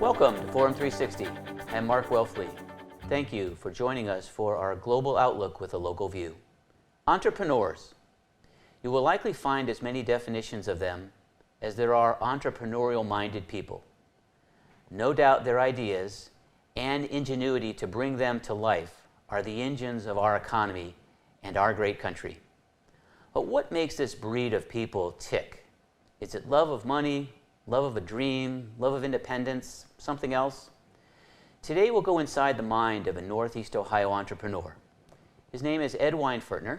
Welcome to Forum 360. I'm Mark Welfley. Thank you for joining us for our global outlook with a local view. Entrepreneurs. You will likely find as many definitions of them as there are entrepreneurial-minded people. No doubt their ideas and ingenuity to bring them to life are the engines of our economy and our great country. But what makes this breed of people tick? Is it love of money, love of a dream, love of independence, something else? Today we'll go inside the mind of a Northeast Ohio entrepreneur. His name is Ed Weinfertner,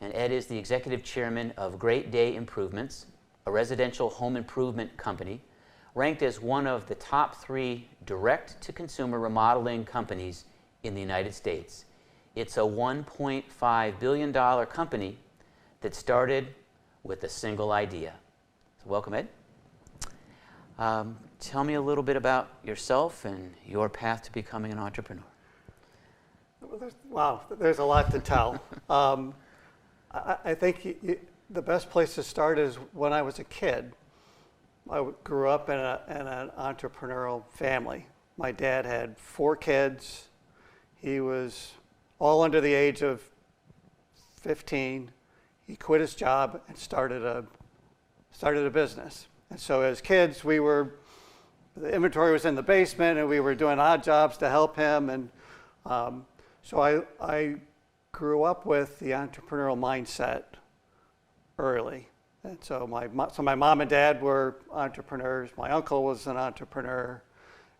and Ed is the executive chairman of Great Day Improvements, a residential home improvement company, ranked as one of the top 3 direct-to-consumer remodeling companies in the United States. It's a $1.5 billion company that started with a single idea. So welcome, Ed. Tell me a little bit about yourself and your path to becoming an entrepreneur. Wow, there's a lot to tell. I think the best place to start is when I was a kid. I grew up in an entrepreneurial family. My dad had 4 kids. He was all under the age of 15. He quit his job and started a business. And so as kids, the inventory was in the basement, and we were doing odd jobs to help him. And so I grew up with the entrepreneurial mindset early. And so my mom and dad were entrepreneurs. My uncle was an entrepreneur.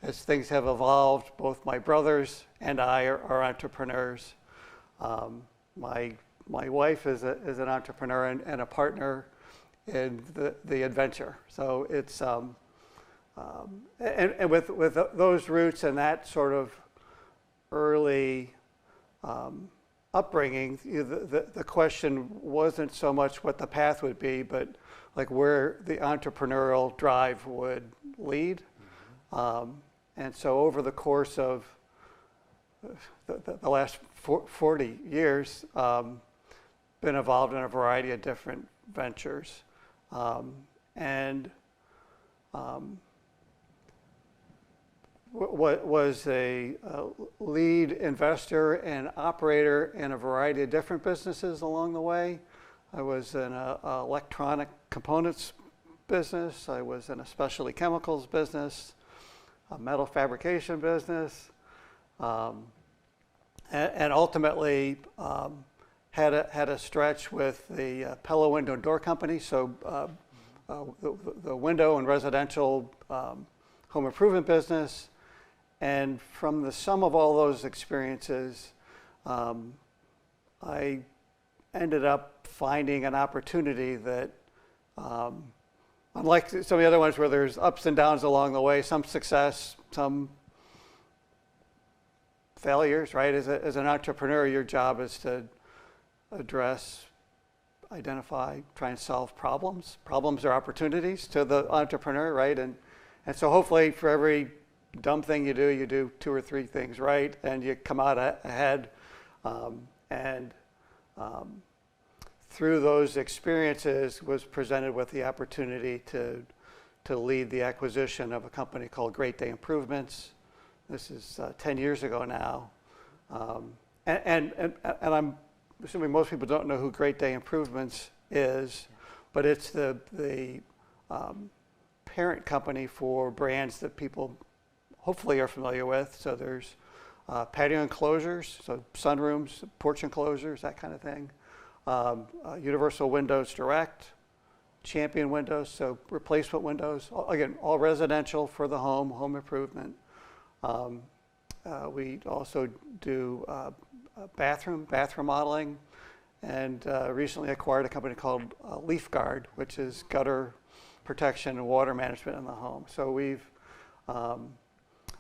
As things have evolved, both my brothers and I are entrepreneurs. My wife is an entrepreneur and a partner in the adventure. So it's and with those roots and that sort of early upbringing, the question wasn't so much what the path would be, but like where the entrepreneurial drive would lead. And so over the course of the last 40 years, been involved in a variety of different ventures. Was a lead investor and operator in a variety of different businesses along the way. I was in an electronic components business. I was in a specialty chemicals business, a metal fabrication business, and ultimately had a stretch with the Pella Window and Door Company. So the window and residential home improvement business. And from the sum of all those experiences, I ended up finding an opportunity that, unlike some of the other ones where there's ups and downs along the way, some success, some failures, right? As an entrepreneur, your job is to address, identify, try and solve problems. Problems are opportunities to the entrepreneur, right? And so hopefully for every dumb thing you do 2 or 3 things right, and you come out ahead. Through those experiences, was presented with the opportunity to lead the acquisition of a company called Great Day Improvements. This is 10 years ago now, and I'm assuming most people don't know who Great Day Improvements is, but it's the parent company for brands that people hopefully are familiar with. So there's patio enclosures, so sunrooms, porch enclosures, that kind of thing. Universal Windows Direct, Champion Windows, so replacement windows. Again, all residential for the home improvement. We also do bathroom remodeling, and recently acquired a company called Leaf Guard, which is gutter protection and water management in the home. So we've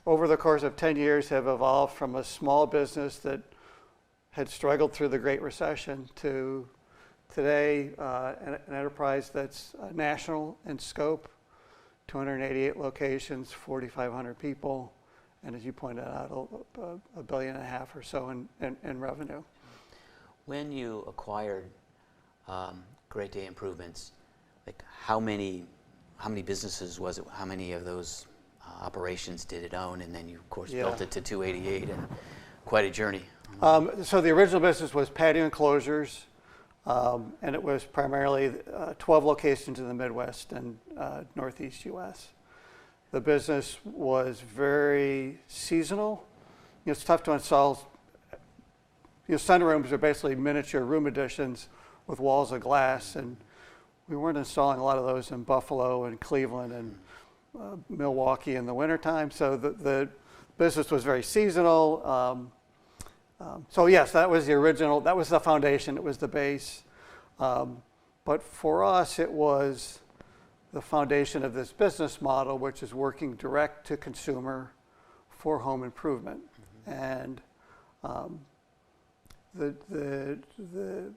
over the course of 10 years have evolved from a small business that had struggled through the Great Recession to today an enterprise that's national in scope, 288 locations, 4,500 people, and as you pointed out, $1.5 billion or so in revenue. When you acquired Great Day Improvements, like how many businesses was it? How many of those operations did it own? And then you, of course, built it to 288, and quite a journey. So the original business was patio enclosures, and it was primarily 12 locations in the Midwest and Northeast U.S. The business was very seasonal. It's tough to install. Sunrooms are basically miniature room additions with walls of glass, and we weren't installing a lot of those in Buffalo and Cleveland and Milwaukee in the wintertime. So the business was very seasonal. So yes, that was the original, that was the foundation, it was the base. But for us, it was the foundation of this business model, which is working direct to consumer for home improvement. And the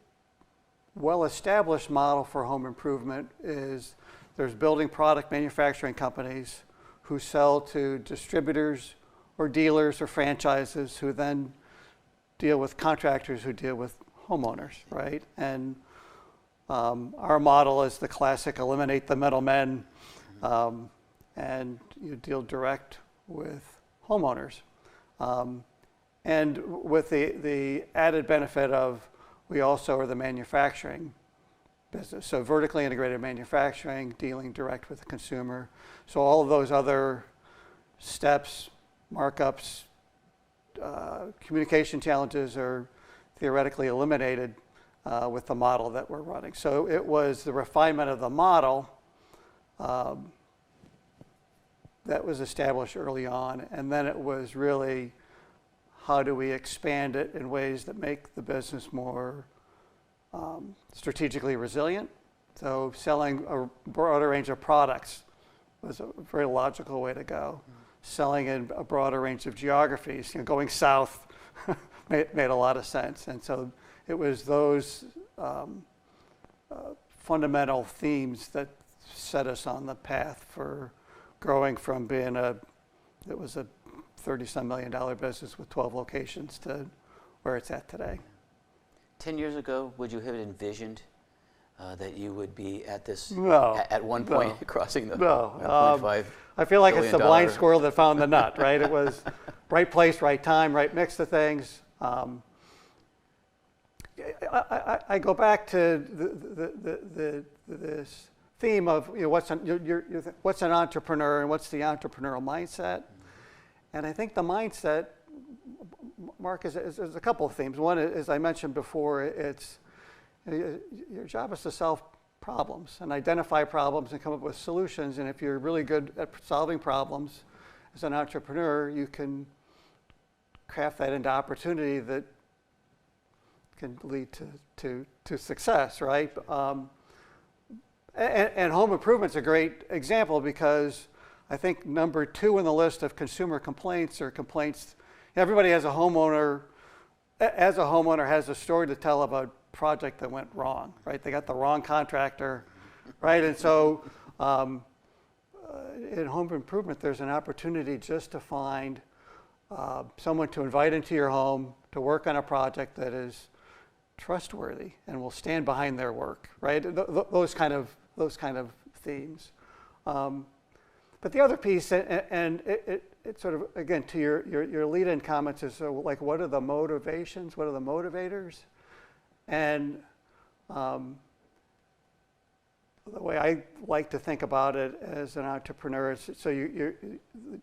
well-established model for home improvement is there's building product manufacturing companies who sell to distributors or dealers or franchises who then deal with contractors who deal with homeowners, right? And our model is the classic eliminate the middlemen, and you deal direct with homeowners. And with the added benefit of we also are the manufacturing business. So vertically integrated manufacturing, dealing direct with the consumer. So all of those other steps, markups, communication challenges are theoretically eliminated with the model that we're running. So it was the refinement of the model that was established early on, and then it was really how do we expand it in ways that make the business more strategically resilient. So selling a broader range of products was a very logical way to go. Selling in a broader range of geographies, going south made a lot of sense. And so it was those fundamental themes that set us on the path for growing from being it was a $30-some million business with 12 locations to where it's at today. 10 years ago, would you have envisioned that you would be at this, No, at one point, crossing the No. $1.5 I feel like it's the billion blind squirrel that found the nut, right? It was right place, right time, right mix of things. I go back to this theme of what's an entrepreneur and what's the entrepreneurial mindset. And I think the mindset, Mark, is a couple of themes. One, as I mentioned before, it's your job is to solve problems and identify problems and come up with solutions. And if you're really good at solving problems as an entrepreneur, you can craft that into opportunity that can lead to success, right? And home improvement's a great example because I think number 2 on the list of consumer complaints are complaints. Everybody as a homeowner has a story to tell about a project that went wrong, right? They got the wrong contractor, right? And so in home improvement, there's an opportunity just to find someone to invite into your home to work on a project that is trustworthy and will stand behind their work, right? Those kind of themes. But the other piece, and it sort of, again, to your lead-in comments is like, what are the motivations? What are the motivators? And the way I like to think about it as an entrepreneur is, so you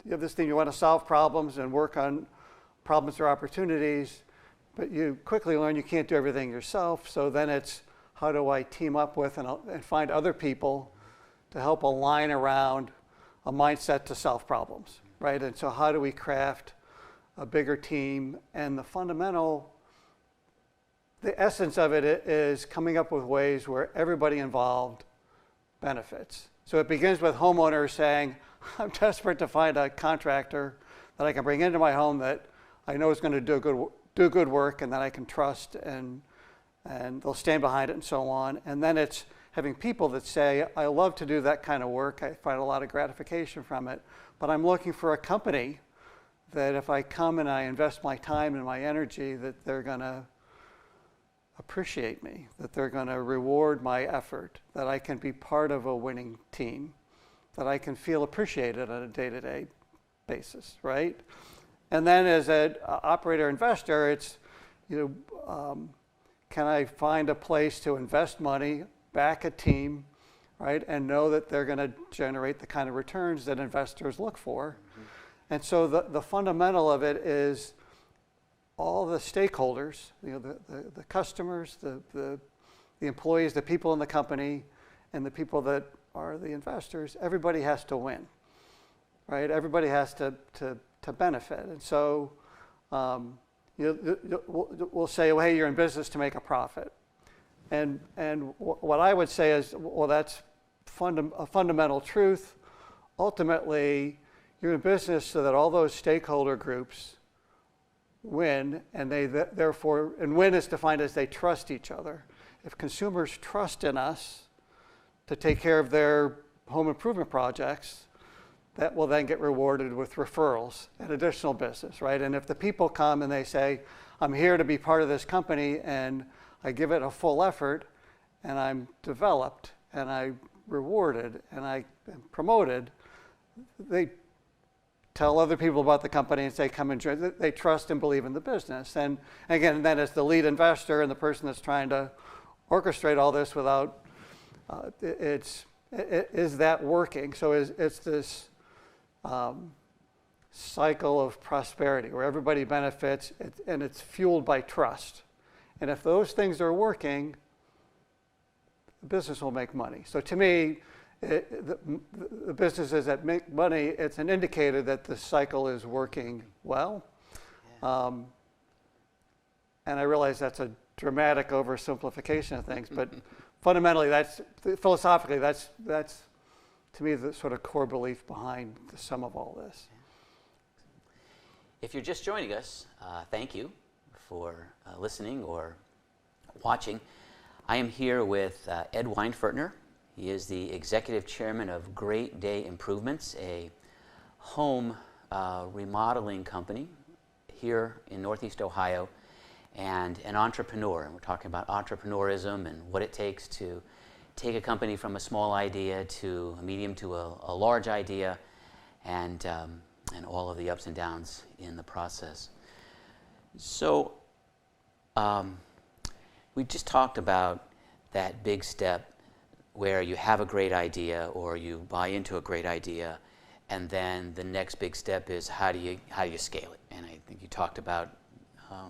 have this thing, you want to solve problems and work on problems or opportunities, but you quickly learn you can't do everything yourself. So then it's, how do I team up with and find other people to help align around a mindset to solve problems, right? And so how do we craft a bigger team? And the essence of it is coming up with ways where everybody involved benefits. So it begins with homeowners saying, I'm desperate to find a contractor that I can bring into my home that I know is going to do good work and that I can trust and they'll stand behind it and so on. And then it's having people that say, I love to do that kind of work. I find a lot of gratification from it, but I'm looking for a company that if I come and I invest my time and my energy, that they're going to appreciate me, that they're going to reward my effort, that I can be part of a winning team, that I can feel appreciated on a day-to-day basis, right? And then as an operator investor, it's, can I find a place to invest money, back a team, right, and know that they're going to generate the kind of returns that investors look for. Mm-hmm. And so the fundamental of it is all the stakeholders, the customers, the employees, the people in the company, and the people that are the investors, everybody has to win, right? Everybody has to benefit. And so we'll say, well, hey, you're in business to make a profit. And what I would say is, well, that's a fundamental truth. Ultimately, you're in business so that all those stakeholder groups win, and they therefore, and win is defined as they trust each other. If consumers trust in us to take care of their home improvement projects, that will then get rewarded with referrals and additional business, right? And if the people come and they say, I'm here to be part of this company, and I give it a full effort, and I'm developed, and I'm rewarded, and I am promoted, they tell other people about the company and say, come and join. They trust and believe in the business. And again, then as the lead investor and the person that's trying to orchestrate all this without, is that working? So it's this cycle of prosperity where everybody benefits, and it's fueled by trust. And if those things are working, the business will make money. So to me, the businesses that make money, it's an indicator that the cycle is working well. Yeah. And I realize that's a dramatic oversimplification of things, but fundamentally, philosophically, that's to me the sort of core belief behind the sum of all this. If you're just joining us, thank you for listening or watching. I am here with Ed Weinfertner. He is the executive chairman of Great Day Improvements, a home remodeling company here in Northeast Ohio, and an entrepreneur. And we're talking about entrepreneurism and what it takes to take a company from a small idea to a medium to a large idea, and all of the ups and downs in the process. So we just talked about that big step where you have a great idea or you buy into a great idea, and then the next big step is how do you scale it? And I think you talked about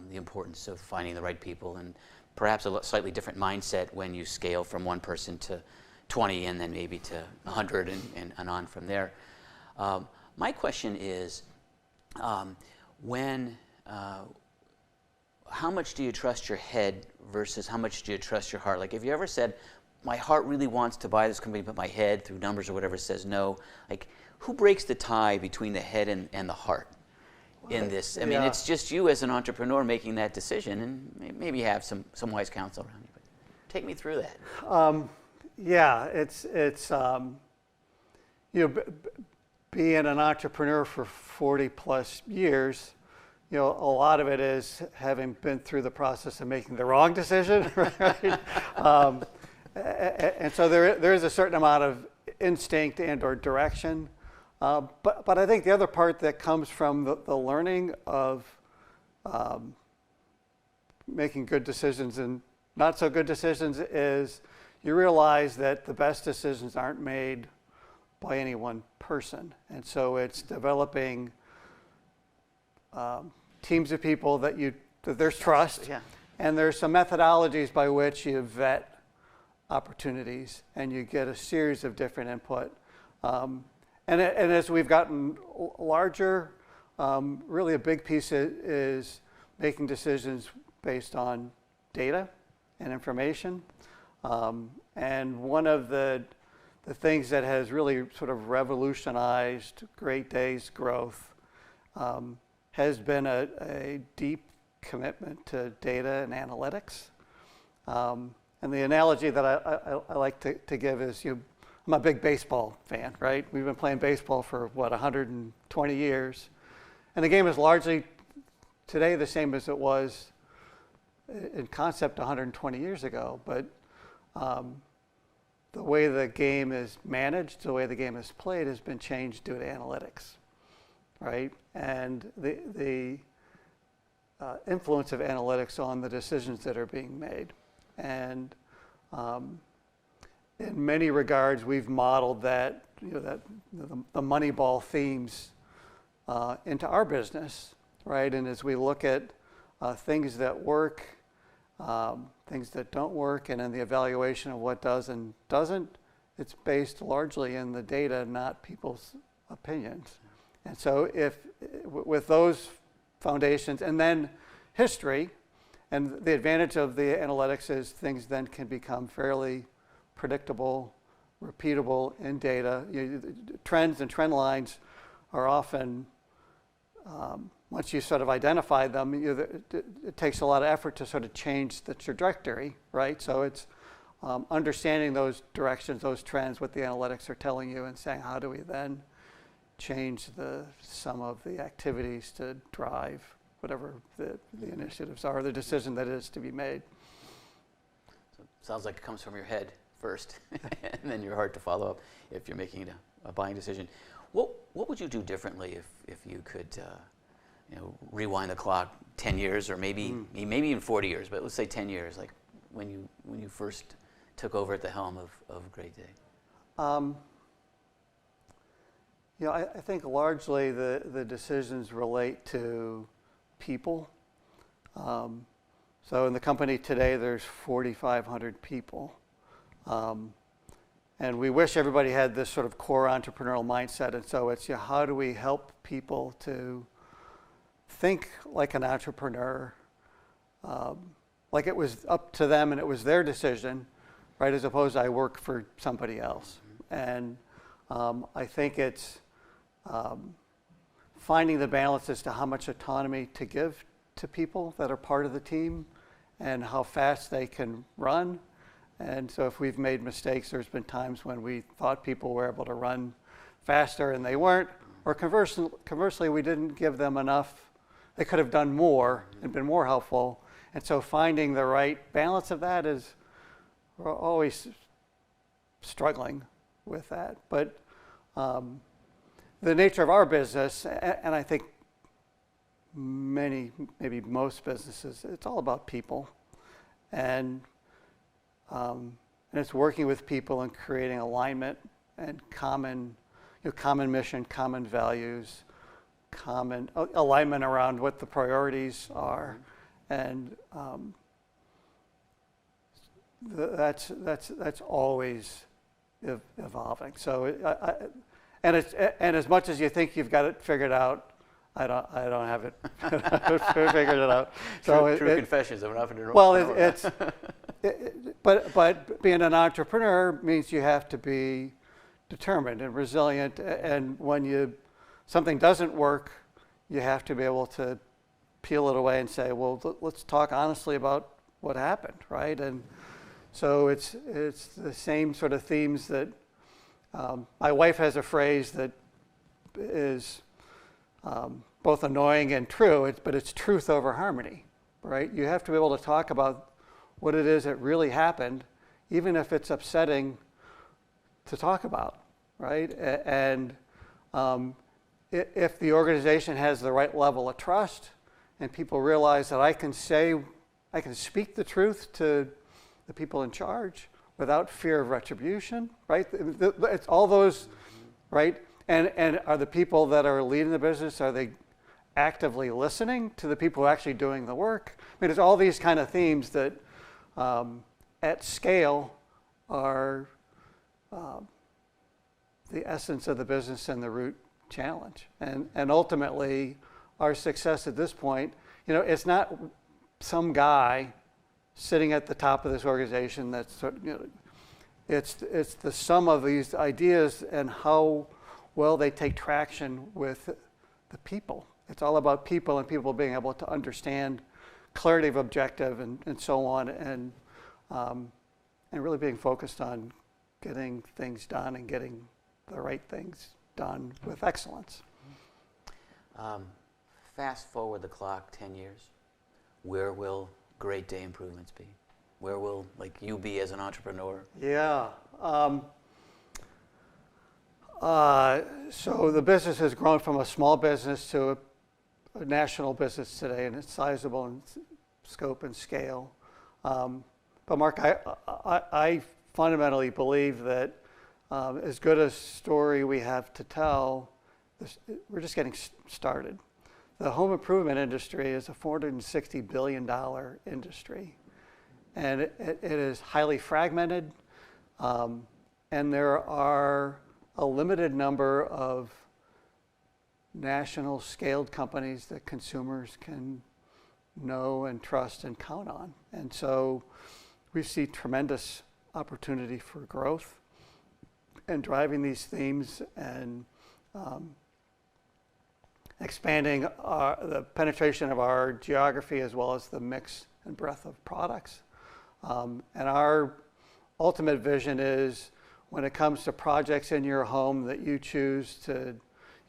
the importance of finding the right people and perhaps a slightly different mindset when you scale from one person to 20 and then maybe to 100 and on from there. My question is, how much do you trust your head versus how much do you trust your heart? Like, have you ever said, my heart really wants to buy this company, but my head, through numbers or whatever, says no? Like, who breaks the tie between the head and the heart in this? I mean, it's just you as an entrepreneur making that decision, and maybe you have some wise counsel around you. But take me through that. It's being an entrepreneur for 40 plus years, a lot of it is having been through the process of making the wrong decision, right? And so there is a certain amount of instinct and or direction. But I think the other part that comes from the learning of making good decisions and not so good decisions is you realize that the best decisions aren't made by any one person. And so it's developing teams of people that there's trust. Yeah. And there's some methodologies by which you vet opportunities and you get a series of different input. And as we've gotten larger, really a big piece is making decisions based on data and information. And one of the things that has really sort of revolutionized Great Day's growth has been a deep commitment to data and analytics. And the analogy that I like to give is, I'm a big baseball fan, right? We've been playing baseball for, 120 years. And the game is largely today the same as it was in concept 120 years ago, but the way the game is managed, the way the game is played has been changed due to analytics, right? And the influence of analytics on the decisions that are being made. And in many regards, we've modeled that, the Moneyball themes into our business, right? And as we look at things that work, things that don't work, and in the evaluation of what does and doesn't, it's based largely in the data, not people's opinions. And so with those foundations, and then history, and the advantage of the analytics is things then can become fairly predictable, repeatable in data. Trends and trend lines are often, once you sort of identify them, it takes a lot of effort to sort of change the trajectory, right? So it's understanding those directions, those trends, what the analytics are telling you, and saying, how do we then change some of the activities to drive whatever the initiatives are, the decision that is to be made. So it sounds like it comes from your head first, and then your heart to follow up if you're making a buying decision. What would you do differently if you could rewind the clock 10 years or maybe even 40 years, but let's say 10 years, like when you first took over at the helm of Great Day? I think largely the decisions relate to people. So in the company today, there's 4,500 people. And we wish everybody had this sort of core entrepreneurial mindset. And so it's how do we help people to think like an entrepreneur, like it was up to them and it was their decision, right, as opposed to I work for somebody else. And I think it's finding the balance as to how much autonomy to give to people that are part of the team and how fast they can run. And so if we've made mistakes, there's been times when we thought people were able to run faster and they weren't, or conversely, we didn't give them enough. They could have done more and been more helpful. And so finding the right balance of that is, we're always struggling with that. But the nature of our business, and I think maybe most businesses, it's all about people. And it's working with people and creating alignment and common mission, common values, common alignment around what the priorities are, and that's always evolving. So and as much as you think you've got it figured out, I don't have it figured it out. So true confessions of an entrepreneur. Well, but being an entrepreneur means you have to be determined and resilient, and when something doesn't work, you have to be able to peel it away and say, well, let's talk honestly about what happened, right? And so it's the same sort of themes that my wife has a phrase that is both annoying and true, but it's truth over harmony, right? You have to be able to talk about what it is that really happened, even if it's upsetting to talk about, right? And if the organization has the right level of trust and people realize that I can speak the truth to the people in charge without fear of retribution, right? It's all those, right? And are the people that are leading the business, are they actively listening to the people who are actually doing the work? I mean, it's all these kind of themes that at scale are the essence of the business and the root challenge. And ultimately, our success at this point, it's not some guy sitting at the top of this organization that's, it's the sum of these ideas and how well they take traction with the people. It's all about people and people being able to understand clarity of objective and so on, and really being focused on getting things done and getting the right things done with excellence. fast forward the clock 10 years, where will Great Day Improvements be? Where will you be as an entrepreneur? Yeah. So the business has grown from a small business to a national business today, and it's sizable in scope and scale. But Mark, I fundamentally believe that as good a story we have to tell, we're just getting started. The home improvement industry is a $460 billion industry, and it is highly fragmented, and there are a limited number of national scaled companies that consumers can know and trust and count on. And so we see tremendous opportunity for growth and driving these themes and expanding the penetration of our geography as well as the mix and breadth of products. And our ultimate vision is when it comes to projects in your home that you choose to,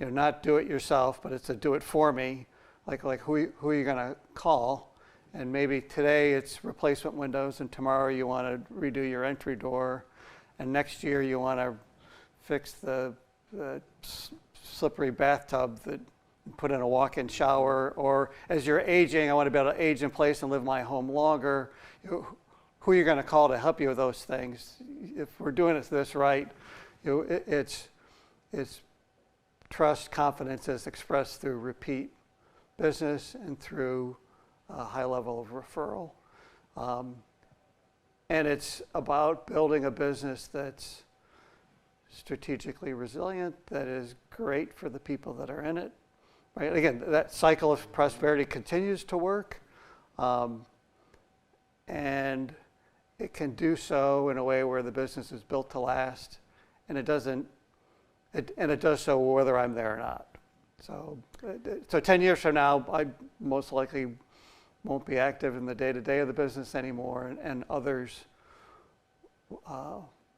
not do it yourself, but it's a do it for me, like who are you going to call? And maybe today it's replacement windows, and tomorrow you want to redo your entry door, and next year you want to fix the slippery bathtub that put in a walk-in shower, or as you're aging, I want to be able to age in place and live my home longer. Who are you going to call to help you with those things? If we're doing this right, it's trust, confidence is expressed through repeat business and through a high level of referral. And it's about building a business that's strategically resilient, that is great for the people that are in it. Right? Again, that cycle of prosperity continues to work, and it can do so in a way where the business is built to last, and it does so whether I'm there or not. So 10 years from now, I most likely won't be active in the day-to-day of the business anymore, and others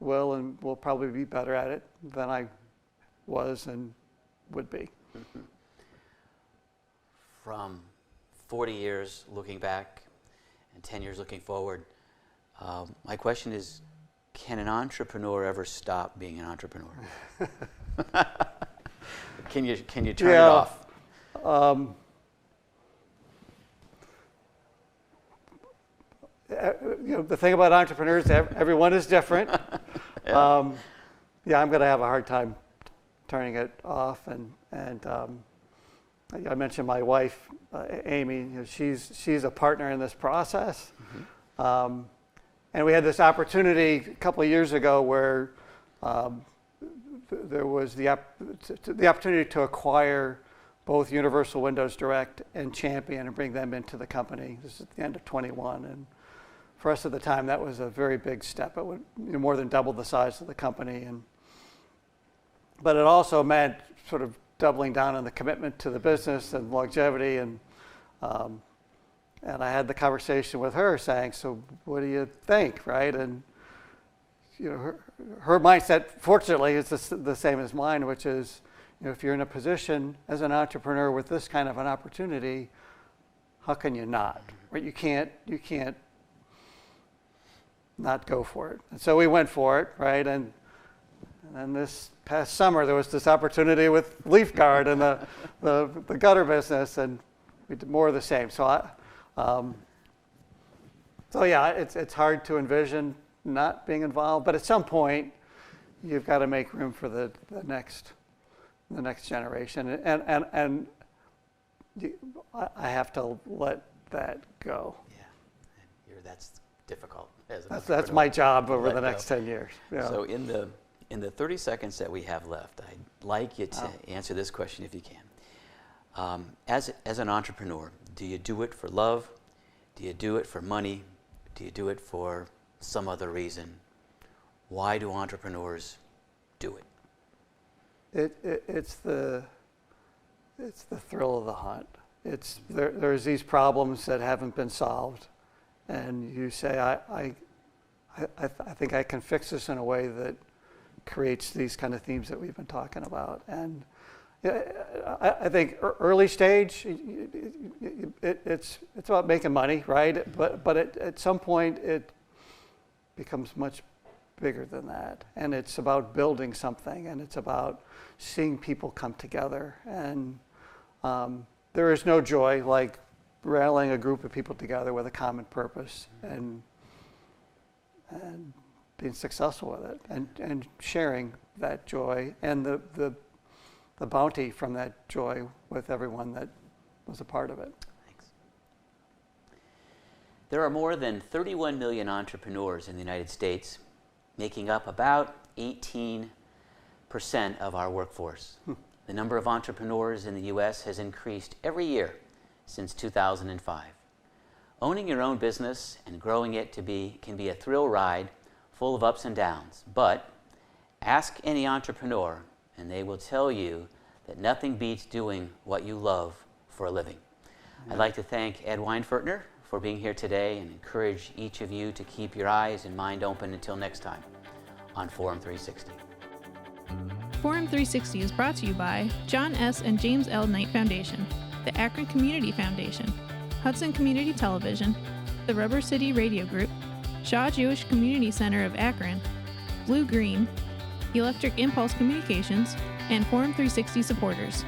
will and will probably be better at it than I was and would be. Mm-hmm. From 40 years looking back and 10 years looking forward, my question is, can an entrepreneur ever stop being an entrepreneur? Can you turn it off? The thing about entrepreneurs, everyone is different. Yeah. I'm going to have a hard time turning it off, and I mentioned my wife, Amy. She's a partner in this process, mm-hmm. And we had this opportunity a couple of years ago where there was the opportunity to acquire both Universal Windows Direct and Champion and bring them into the company. This is at the end of 21, and for us at the time, that was a very big step. It would more than double the size of the company, but it also meant sort of doubling down on the commitment to the business and longevity, and I had the conversation with her saying, so what do you think, right? And her mindset, fortunately, is the same as mine, which is, if you're in a position as an entrepreneur with this kind of an opportunity, how can you not? Right? You can't not go for it. And so we went for it, right? And then this past summer, there was this opportunity with Leaf Guard and the gutter business, and we did more of the same. So it's hard to envision not being involved, but at some point, you've got to make room for the next generation, and I have to let that go. Yeah, that's difficult. That's my job over the next 10 years. Yeah. So in the 30 seconds that we have left, I'd like you to answer this question if you can. As an entrepreneur, do you do it for love? Do you do it for money? Do you do it for some other reason? Why do entrepreneurs do it? It's the thrill of the hunt. There's these problems that haven't been solved, and you say, I think I can fix this in a way that creates these kind of themes that we've been talking about. And I think early stage, it's about making money, right? But at some point, it becomes much bigger than that. And it's about building something, and it's about seeing people come together. And there is no joy like rallying a group of people together with a common purpose and being successful with it, and sharing that joy and the bounty from that joy with everyone that was a part of it. Thanks. There are more than 31 million entrepreneurs in the United States, making up about 18% of our workforce. The number of entrepreneurs in the U.S. has increased every year since 2005. Owning your own business and growing it can be a thrill ride full of ups and downs, but ask any entrepreneur and they will tell you that nothing beats doing what you love for a living. I'd like to thank Ed Weinfertner for being here today and encourage each of you to keep your eyes and mind open until next time on Forum 360. Forum 360 is brought to you by John S. and James L. Knight Foundation, the Akron Community Foundation, Hudson Community Television, the Rubber City Radio Group, Shaw Jewish Community Center of Akron, Blue Green, Electric Impulse Communications, and Forum 360 supporters.